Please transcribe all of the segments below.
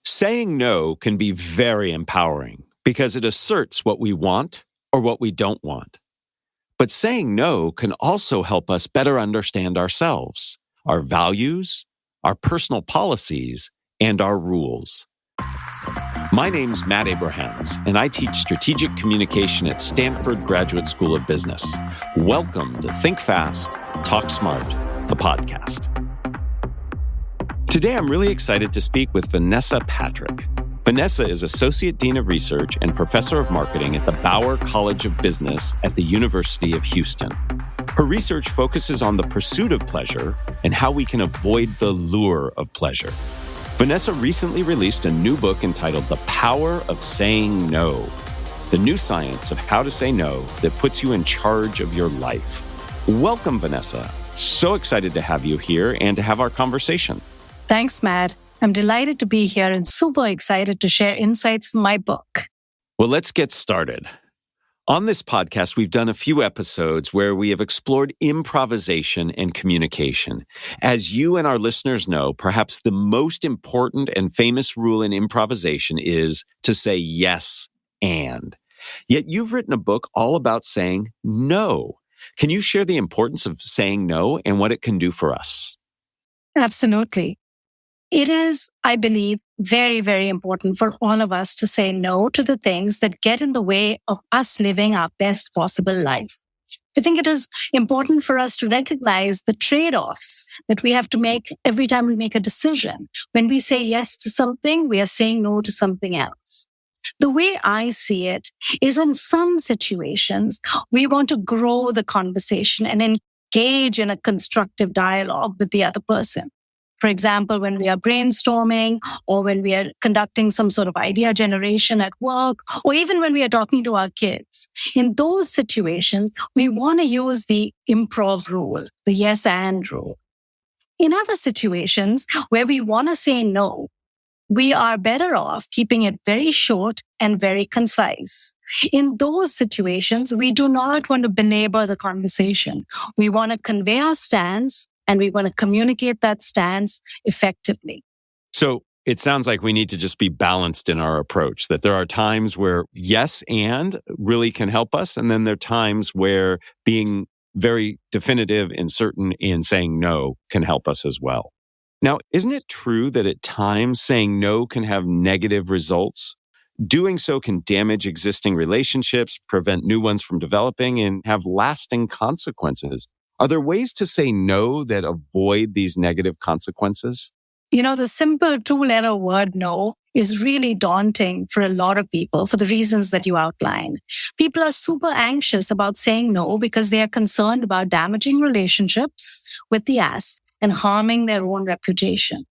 Saying no can be very empowering because it asserts what we want or what we don't want. But saying no can also help us better understand ourselves, our values, our personal policies, and our rules. My name's Matt Abrahams, and I teach strategic communication at Stanford Graduate School of Business. Welcome to Think Fast, Talk Smart, the podcast. Today, I'm really excited to speak with Vanessa Patrick. Vanessa is Associate Dean of Research and Professor of Marketing at the Bauer College of Business at the University of Houston. Her research focuses on the pursuit of pleasure and how we can avoid the lure of pleasure. Vanessa recently released a new book entitled The Power of Saying No, the new science of how to say no that puts you in charge of your life. Welcome, Vanessa. So excited to have you here and to have our conversation. Thanks, Matt. I'm delighted to be here and super excited to share insights from my book. Well, let's get started. On this podcast, we've done a few episodes where we have explored improvisation and communication. As you and our listeners know, perhaps the most important and famous rule in improvisation is to say yes and. Yet you've written a book all about saying no. Can you share the importance of saying no and what it can do for us? Absolutely. It is, I believe, very, very important for all of us to say no to the things that get in the way of us living our best possible life. I think it is important for us to recognize the trade-offs that we have to make every time we make a decision. When we say yes to something, we are saying no to something else. The way I see it is in some situations, we want to grow the conversation and engage in a constructive dialogue with the other person. For example, when we are brainstorming or when we are conducting some sort of idea generation at work, or even when we are talking to our kids, in those situations, we want to use the improv rule, the yes and rule. In other situations where we want to say no, we are better off keeping it very short and very concise. In those situations, we do not want to belabor the conversation. We want to convey our stance and we want to communicate that stance effectively. So it sounds like we need to just be balanced in our approach, that there are times where yes and really can help us. And then there are times where being very definitive and certain in saying no can help us as well. Now, isn't it true that at times saying no can have negative results? Doing so can damage existing relationships, prevent new ones from developing, and have lasting consequences. Are there ways to say no that avoid these negative consequences? You know, the simple two-letter word no is really daunting for a lot of people for the reasons that you outlined. People are super anxious about saying no because they are concerned about damaging relationships with the ask and harming their own reputation.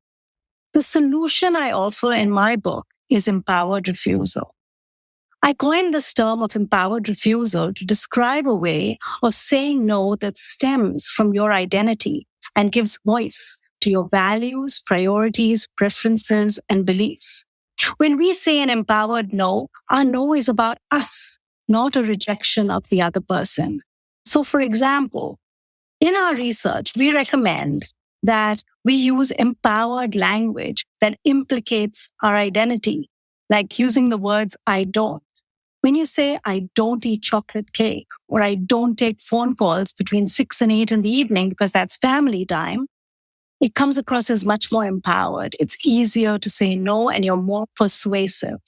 The solution I offer in my book is empowered refusal. I coined this term of empowered refusal to describe a way of saying no that stems from your identity and gives voice to your values, priorities, preferences, and beliefs. When we say an empowered no, our no is about us, not a rejection of the other person. So, for example, in our research, we recommend that we use empowered language that implicates our identity, like using the words I don't. When you say, I don't eat chocolate cake, or I don't take phone calls between 6 and 8 in the evening because that's family time, it comes across as much more empowered. It's easier to say no and you're more persuasive.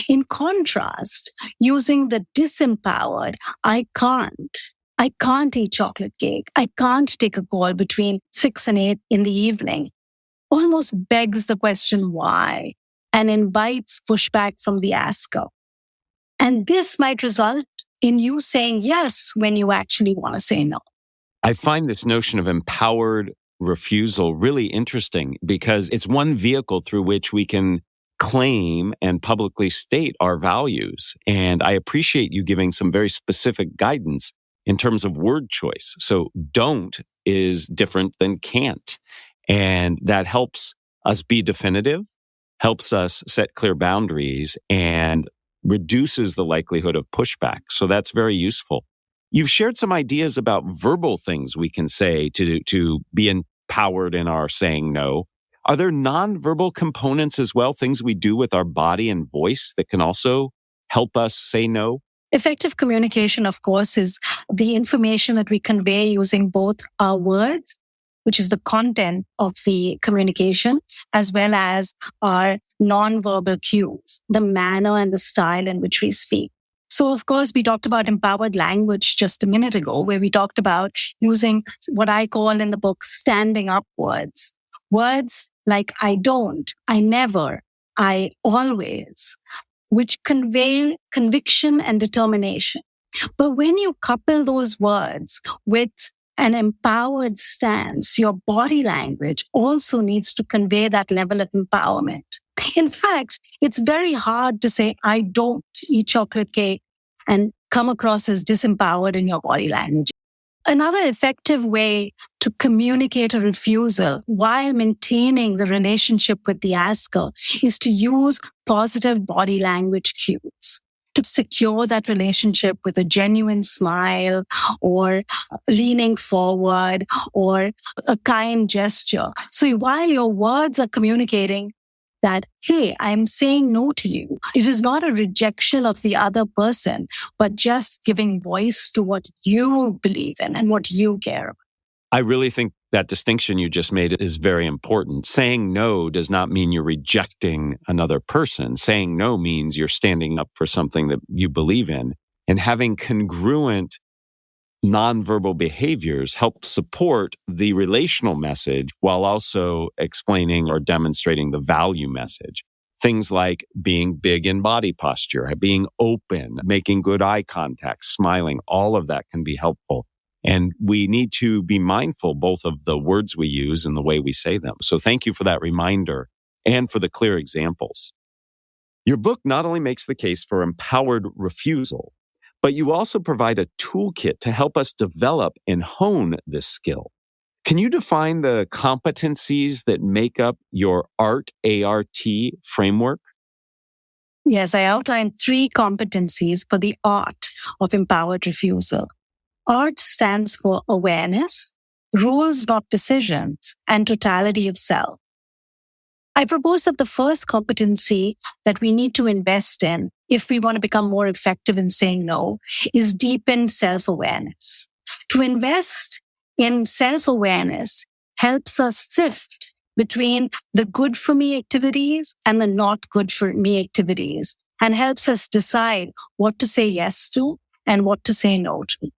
In contrast, using the disempowered, I can't eat chocolate cake, I can't take a call between 6 and 8 in the evening, almost begs the question why and invites pushback from the asker. And this might result in you saying yes when you actually want to say no. I find this notion of empowered refusal really interesting because it's one vehicle through which we can claim and publicly state our values. And I appreciate you giving some very specific guidance in terms of word choice. So don't is different than can't. And that helps us be definitive, helps us set clear boundaries, and reduces the likelihood of pushback. So that's very useful. You've shared some ideas about verbal things we can say to be empowered in our saying no. Are there nonverbal components as well, things we do with our body and voice that can also help us say no? Effective communication, of course, is the information that we convey using both our words, which is the content of the communication, as well as our nonverbal cues, the manner and the style in which we speak. So, of course, we talked about empowered language just a minute ago, where we talked about using what I call in the book standing up words. Words like I don't, I never, I always, which convey conviction and determination. But when you couple those words with an empowered stance, your body language also needs to convey that level of empowerment. In fact, it's very hard to say, I don't eat chocolate cake and come across as disempowered in your body language. Another effective way to communicate a refusal while maintaining the relationship with the asker is to use positive body language cues to secure that relationship with a genuine smile or leaning forward or a kind gesture. So while your words are communicating that, hey, I'm saying no to you, it is not a rejection of the other person, but just giving voice to what you believe in and what you care about. I really think that distinction you just made is very important. Saying no does not mean you're rejecting another person. Saying no means you're standing up for something that you believe in. And having congruent nonverbal behaviors help support the relational message while also explaining or demonstrating the value message. Things like being big in body posture, being open, making good eye contact, smiling, all of that can be helpful. And we need to be mindful both of the words we use and the way we say them. So thank you for that reminder and for the clear examples. Your book not only makes the case for empowered refusal, but you also provide a toolkit to help us develop and hone this skill. Can you define the competencies that make up your A.R.T, A.R.T framework? Yes, I outlined 3 competencies for the art of empowered refusal. A.R.T stands for awareness, rules, not decisions, and totality of self. I propose that the first competency that we need to invest in if we want to become more effective in saying no is deepen self-awareness. To invest in self-awareness helps us sift between the good for me activities and the not good for me activities and helps us decide what to say yes to and what to say no to.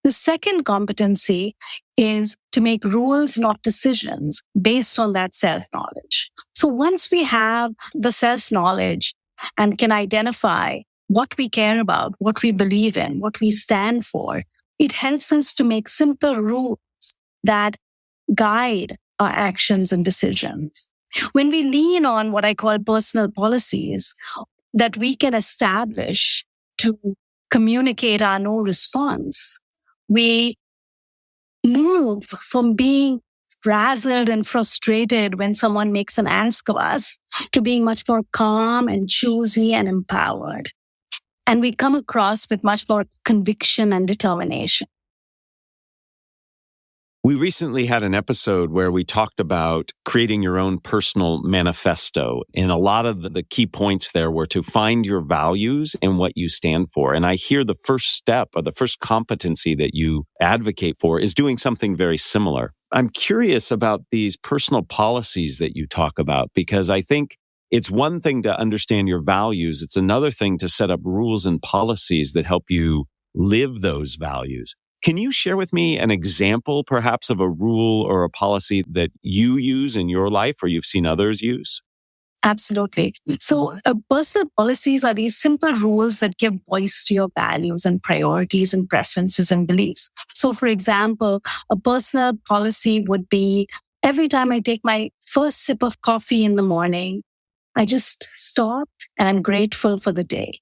The second competency is to make rules, not decisions, based on that self-knowledge. So once we have the self-knowledge and can identify what we care about, what we believe in, what we stand for, it helps us to make simple rules that guide our actions and decisions. When we lean on what I call personal policies that we can establish to communicate our no response, we move from being frazzled and frustrated when someone makes an ask of us to being much more calm and choosy and empowered. And we come across with much more conviction and determination. We recently had an episode where we talked about creating your own personal manifesto. And a lot of the key points there were to find your values and what you stand for. And I hear the first step or the first competency that you advocate for is doing something very similar. I'm curious about these personal policies that you talk about, because I think it's one thing to understand your values. It's another thing to set up rules and policies that help you live those values. Can you share with me an example, perhaps, of a rule or a policy that you use in your life or you've seen others use? Absolutely. So personal policies are these simple rules that give voice to your values and priorities and preferences and beliefs. So, for example, a personal policy would be every time I take my first sip of coffee in the morning, I just stop and I'm grateful for the day.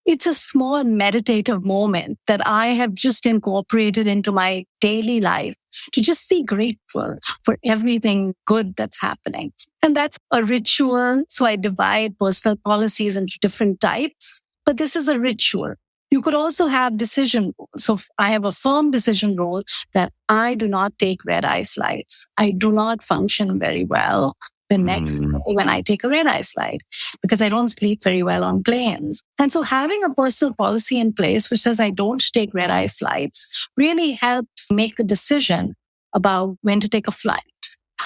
It's a small meditative moment that I have just incorporated into my daily life to just be grateful for everything good that's happening. And that's a ritual. So I divide personal policies into different types, but this is a ritual. You could also have decision rules. So I have a firm decision rule that I do not take red eye flights. I do not function very well the next day when I take a red eye flight because I don't sleep very well on planes. And so having a personal policy in place which says I don't take red eye flights really helps make the decision about when to take a flight.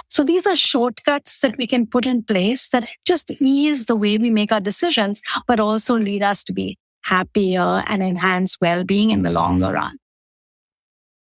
So these are shortcuts that we can put in place that just ease the way we make our decisions, but also lead us to be happier and enhance well-being in the longer run.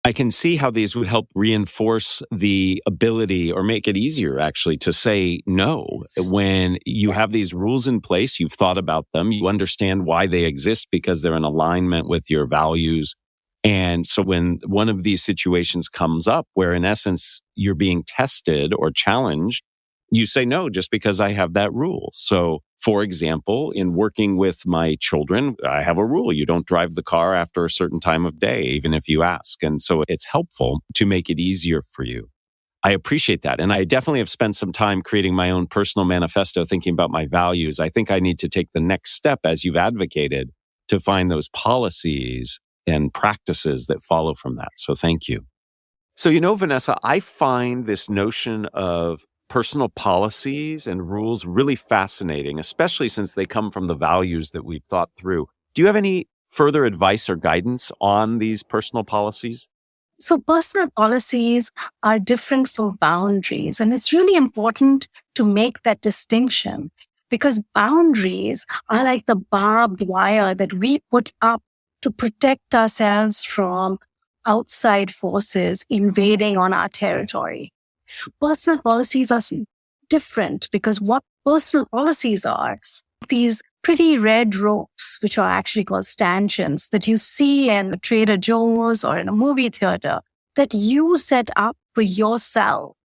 I can see how these would help reinforce the ability or make it easier actually to say no. When you have these rules in place, you've thought about them, you understand why they exist because they're in alignment with your values. And so when one of these situations comes up where in essence you're being tested or challenged, you say no just because I have that rule. So for example, in working with my children, I have a rule. You don't drive the car after a certain time of day, even if you ask. And so it's helpful to make it easier for you. I appreciate that. And I definitely have spent some time creating my own personal manifesto, thinking about my values. I think I need to take the next step, as you've advocated, to find those policies and practices that follow from that. So thank you. So, Vanessa, I find this notion of personal policies and rules really fascinating, especially since they come from the values that we've thought through. Do you have any further advice or guidance on these personal policies? So personal policies are different from boundaries. And it's really important to make that distinction because boundaries are like the barbed wire that we put up to protect ourselves from outside forces invading on our territory. Personal policies are different because what personal policies are, these pretty red ropes, which are actually called stanchions that you see in Trader Joe's or in a movie theater that you set up for yourself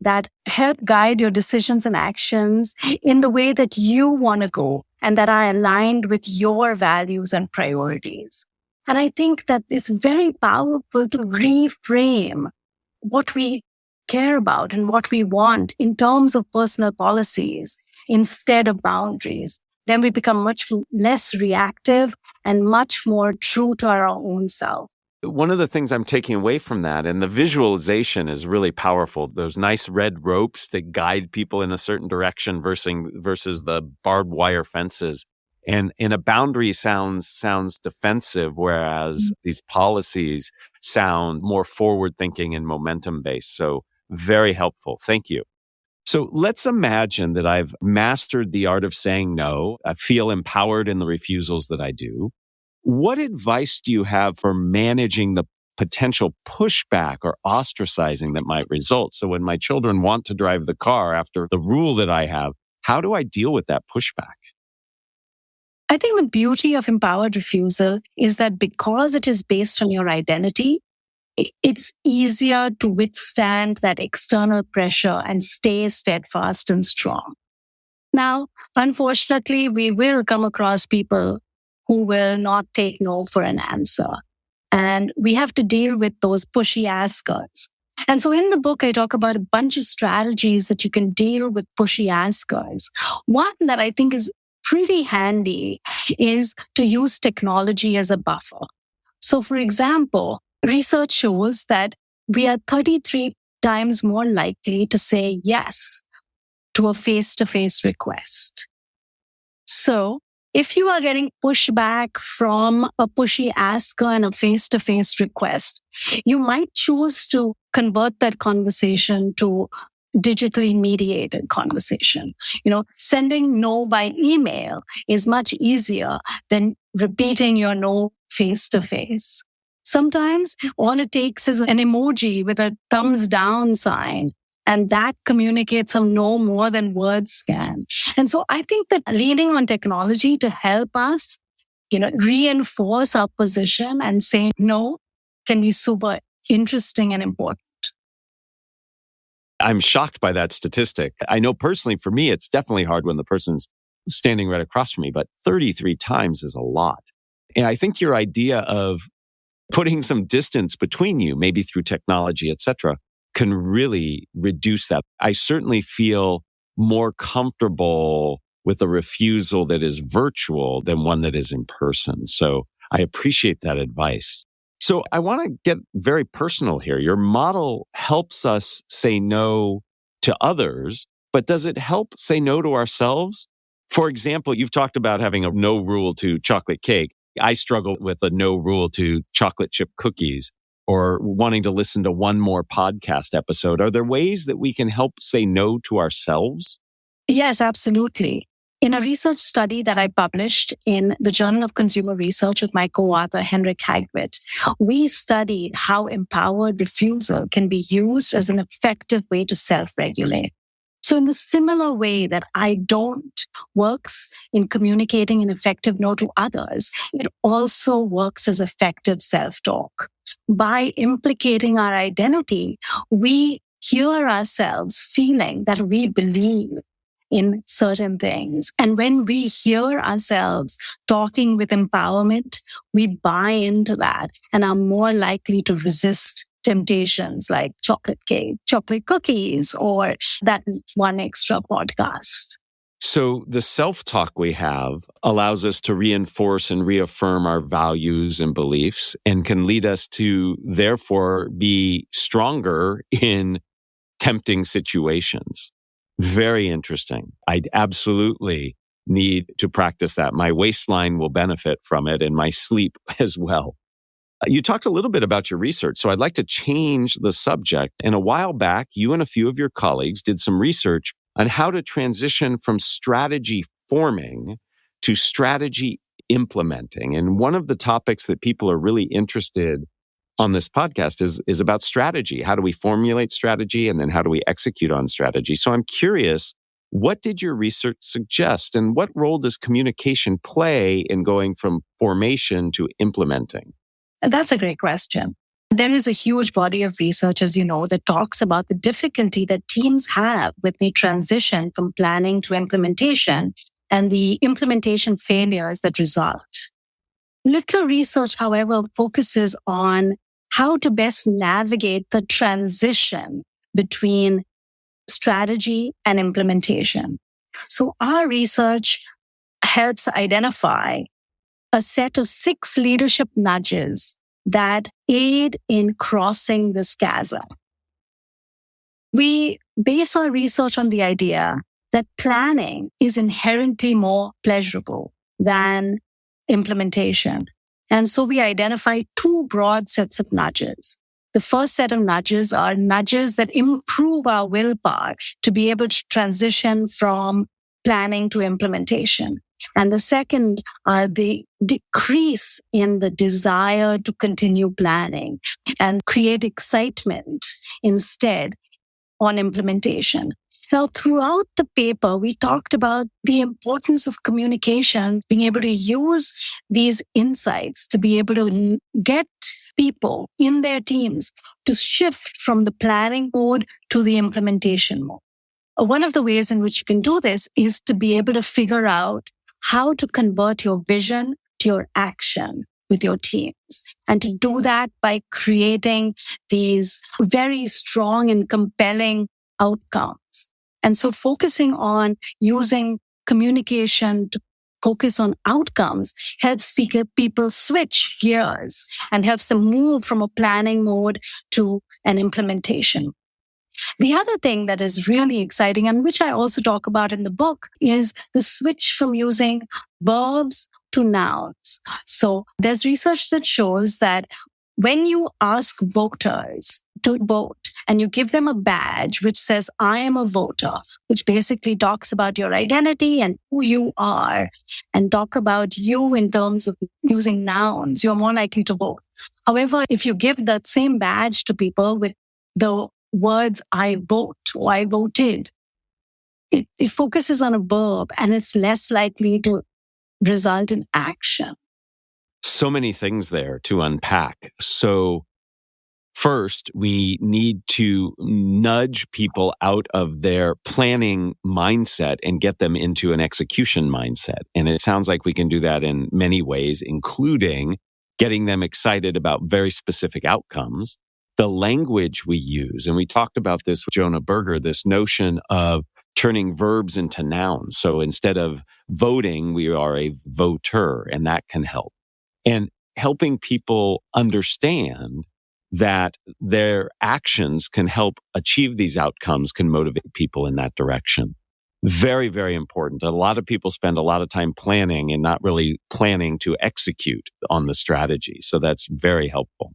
that help guide your decisions and actions in the way that you want to go and that are aligned with your values and priorities. And I think that it's very powerful to reframe what we care about and what we want in terms of personal policies instead of boundaries. Then we become much less reactive and much more true to our own self. One of the things I'm taking away from that, and the visualization is really powerful, those nice red ropes that guide people in a certain direction versus the barbed wire fences. And a boundary sounds defensive, whereas these policies sound more forward-thinking and momentum-based. So very helpful. Thank you. So let's imagine that I've mastered the art of saying no. I feel empowered in the refusals that I do. What advice do you have for managing the potential pushback or ostracizing that might result? So when my children want to drive the car after the rule that I have, how do I deal with that pushback? I think the beauty of empowered refusal is that because it is based on your identity, it's easier to withstand that external pressure and stay steadfast and strong. Now, unfortunately, we will come across people who will not take no for an answer. And we have to deal with those pushy askers. And so in the book, I talk about a bunch of strategies that you can deal with pushy askers. One that I think is pretty handy is to use technology as a buffer. So for example, research shows that we are 33 times more likely to say yes to a face-to-face request. So if you are getting pushback from a pushy asker and a face-to-face request, you might choose to convert that conversation to digitally mediated conversation. Sending no by email is much easier than repeating your no face-to-face. Sometimes all it takes is an emoji with a thumbs down sign, and that communicates a no more than words can. And so I think that leaning on technology to help us, reinforce our position and say no can be super interesting and important. I'm shocked by that statistic. I know personally for me, it's definitely hard when the person's standing right across from me, but 33 times is a lot. And I think your idea of putting some distance between you, maybe through technology, et cetera, can really reduce that. I certainly feel more comfortable with a refusal that is virtual than one that is in person. So I appreciate that advice. So I want to get very personal here. Your model helps us say no to others, but does it help say no to ourselves? For example, you've talked about having a no rule to chocolate cake. I struggle with a no rule to chocolate chip cookies or wanting to listen to one more podcast episode. Are there ways that we can help say no to ourselves? Yes, absolutely. In a research study that I published in the Journal of Consumer Research with my co-author, Henrik Hagwit, we studied how empowered refusal can be used as an effective way to self-regulate. So in the similar way that I don't works in communicating an effective no to others, it also works as effective self-talk. By implicating our identity, we hear ourselves feeling that we believe in certain things. And when we hear ourselves talking with empowerment, we buy into that and are more likely to resist temptations like chocolate cake, chocolate cookies, or that one extra podcast. So the self-talk we have allows us to reinforce and reaffirm our values and beliefs and can lead us to therefore be stronger in tempting situations. Very interesting. I absolutely need to practice that. My waistline will benefit from it and my sleep as well. You talked a little bit about your research, so I'd like to change the subject. And a while back, you and a few of your colleagues did some research on how to transition from strategy forming to strategy implementing. And one of the topics that people are really interested on this podcast is about strategy. How do we formulate strategy and then how do we execute on strategy? So I'm curious, what did your research suggest and what role does communication play in going from formation to implementing? That's a great question. There is a huge body of research, as you know, that talks about the difficulty that teams have with the transition from planning to implementation and the implementation failures that result. Little research, however, focuses on how to best navigate the transition between strategy and implementation. So our research helps identify a set of 6 leadership nudges that aid in crossing this chasm. We base our research on the idea that planning is inherently more pleasurable than implementation. And so we identify 2 broad sets of nudges. The first set of nudges are nudges that improve our willpower to be able to transition from planning to implementation. And the second are the decrease in the desire to continue planning and create excitement instead on implementation. Now, throughout the paper, we talked about the importance of communication, being able to use these insights to be able to get people in their teams to shift from the planning mode to the implementation mode. One of the ways in which you can do this is to be able to figure out how to convert your vision to your action with your teams. And to do that by creating these very strong and compelling outcomes. And so focusing on using communication to focus on outcomes helps people switch gears and helps them move from a planning mode to an implementation. The other thing that is really exciting and which I also talk about in the book is the switch from using verbs to nouns. So there's research that shows that when you ask voters to vote and you give them a badge which says, I am a voter, which basically talks about your identity and who you are and talk about you in terms of using nouns, you're more likely to vote. However, if you give that same badge to people with the words I vote or I voted, it focuses on a verb and it's less likely to result in action. So many things there to unpack. So first, we need to nudge people out of their planning mindset and get them into an execution mindset. And it sounds like we can do that in many ways, including getting them excited about very specific outcomes. The language we use, and we talked about this with Jonah Berger, this notion of turning verbs into nouns. So instead of voting, we are a voter, and that can help. And helping people understand that their actions can help achieve these outcomes can motivate people in that direction. Very, very important. A lot of people spend a lot of time planning and not really planning to execute on the strategy. So that's very helpful.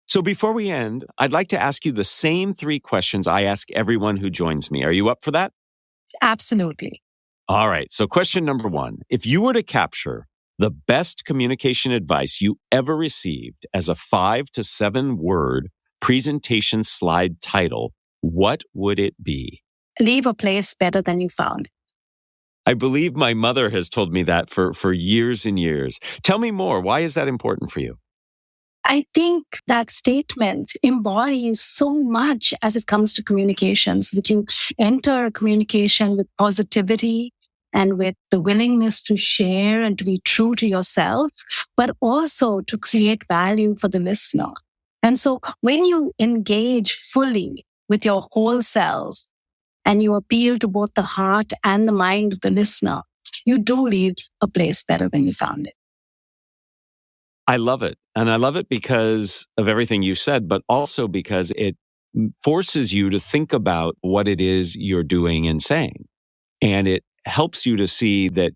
So before we end, I'd like to ask you the same 3 questions I ask everyone who joins me. Are you up for that? Absolutely. All right. So question number 1, if you were to capture the best communication advice you ever received as a 5 to 7 word presentation slide title, what would it be? Leave a place better than you found. I believe my mother has told me that for years and years. Tell me more. Why is that important for you? I think that statement embodies so much as it comes to communications, that you enter a communication with positivity and with the willingness to share and to be true to yourself, but also to create value for the listener. And so when you engage fully with your whole self and you appeal to both the heart and the mind of the listener, you do leave a place better than you found it. I love it. And I love it because of everything you said, but also because it forces you to think about what it is you're doing and saying. And it helps you to see that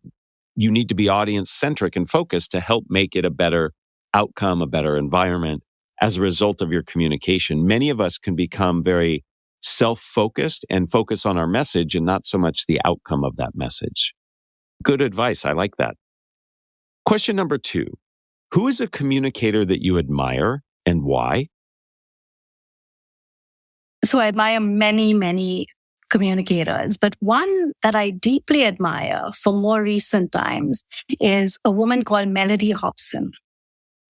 you need to be audience centric and focused to help make it a better outcome, a better environment as a result of your communication. Many of us can become very self-focused and focus on our message and not so much the outcome of that message. Good advice. I like that. Question number 2. Who is a communicator that you admire and why? So I admire many, many communicators, but one that I deeply admire for more recent times is a woman called Melody Hobson.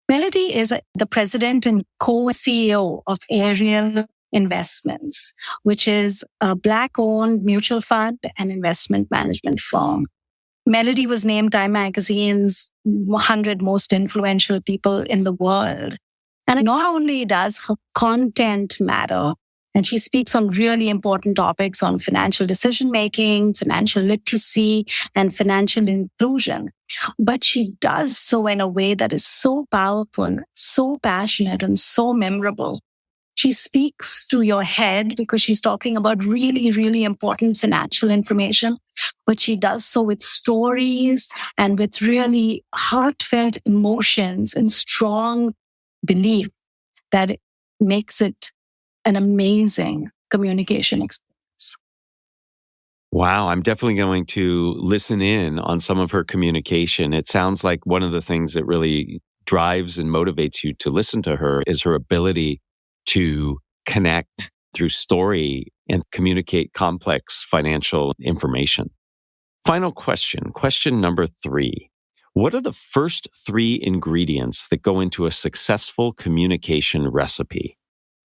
Melody is the president and co-CEO of A.R.T Investments, which is a Black-owned mutual fund and investment management firm. Melody was named Time Magazine's 100 most influential people in the world. And not only does her content matter, and she speaks on really important topics on financial decision-making, financial literacy, and financial inclusion, but she does so in a way that is so powerful, so passionate, and so memorable. She speaks to your head because she's talking about really, really important financial information, but she does so with stories and with really heartfelt emotions and strong belief that it makes it an amazing communication experience. Wow, I'm definitely going to listen in on some of her communication. It sounds like one of the things that really drives and motivates you to listen to her is her ability to connect through story and communicate complex financial information. Final question, question number 3. What are the first 3 ingredients that go into a successful communication recipe?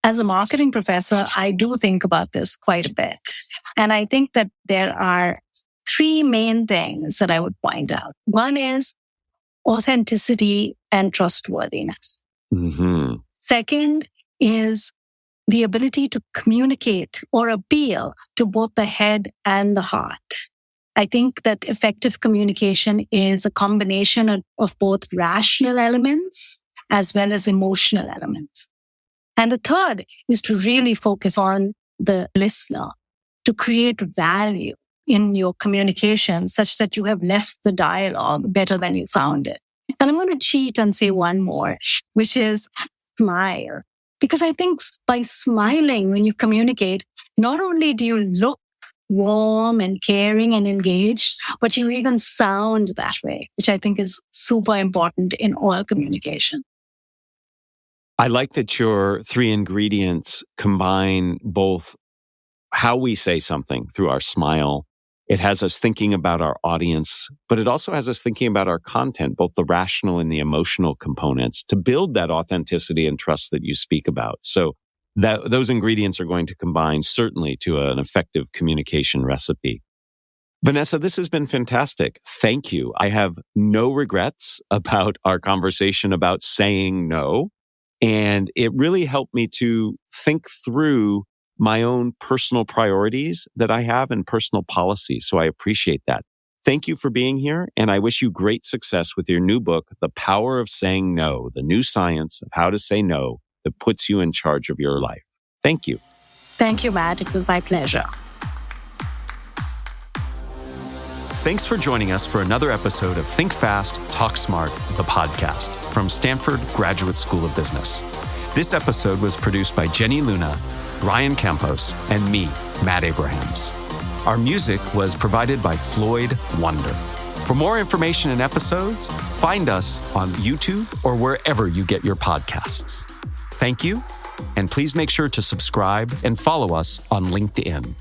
As a marketing professor, I do think about this quite a bit. And I think that there are 3 main things that I would point out. One is authenticity and trustworthiness. Mm-hmm. Second is the ability to communicate or appeal to both the head and the heart. I think that effective communication is a combination of both rational elements as well as emotional elements. And the third is to really focus on the listener, to create value in your communication such that you have left the dialogue better than you found it. And I'm going to cheat and say one more, which is smile. Because I think by smiling when you communicate, not only do you look warm and caring and engaged, but you even sound that way, which I think is super important in all communication. I like that your 3 ingredients combine both how we say something through our smile. It has us thinking about our audience, but it also has us thinking about our content, both the rational and the emotional components, to build that authenticity and trust that you speak about. So those ingredients are going to combine certainly to an effective communication recipe. Vanessa, this has been fantastic. Thank you. I have no regrets about our conversation about saying no. And it really helped me to think through my own personal priorities that I have and personal policies. So I appreciate that. Thank you for being here, and I wish you great success with your new book, The Power of Saying No, the new science of how to say no that puts you in charge of your life. Thank you. Thank you, Matt. It was my pleasure. Thanks for joining us for another episode of Think Fast, Talk Smart, the podcast from Stanford Graduate School of Business. This episode was produced by Jenny Luna, Ryan Campos, and me, Matt Abrahams. Our music was provided by Floyd Wonder. For more information and episodes, find us on YouTube or wherever you get your podcasts. Thank you, and please make sure to subscribe and follow us on LinkedIn.